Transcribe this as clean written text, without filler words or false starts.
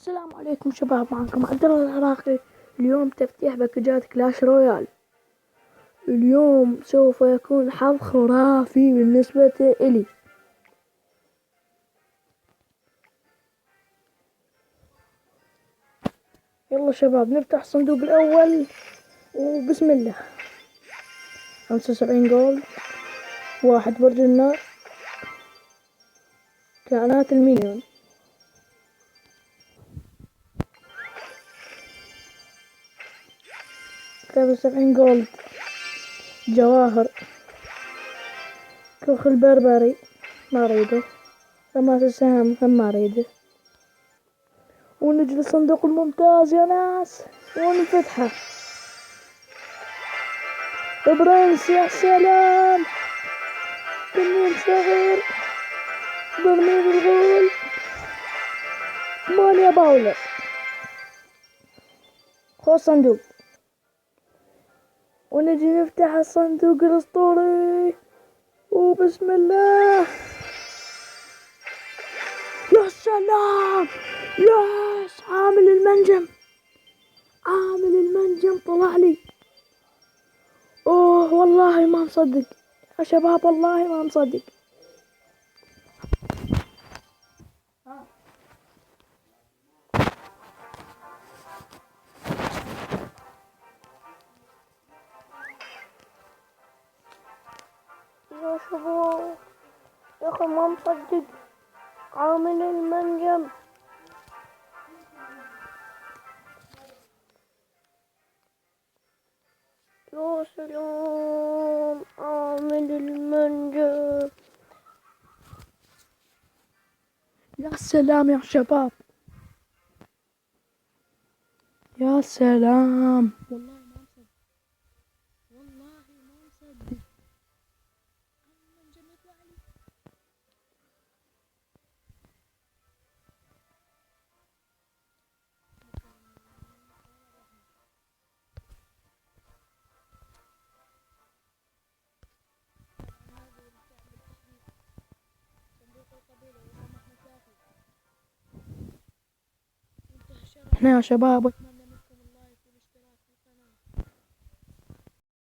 السلام عليكم شباب، معكم عبد الله العراقي. اليوم تفتيح باكجات كلاش رويال. اليوم سوف يكون حظ خرافي بالنسبة إلي. يلا شباب نفتح الصندوق الأول وبسم الله. 75 جولد، 1 برج النار، كائنات المليون، 73 جولد، جواهر، كوخ البربري ما اريده، رماة السهم هم ما اريده. ونجي للصندوق الممتاز يا ناس ونفتحه. برنس يا سلام، تنين صغير، برميل الغول، مانيا باولر. هو الصندوق، ونجي نفتح الصندوق الاسطوري وبسم الله. يا سلام، ياس عامل المنجم طلع لي. اوه والله ما مصدق يا شباب، والله ما مصدق. يا شباب يا اخي ما مصدق، عامل المنجم. يا سلام، عامل المنجم. يا سلام يا شباب، يا سلام، والله ما مصدق، والله ما مصدق. المنجم يطلع لي. احنا يا شباب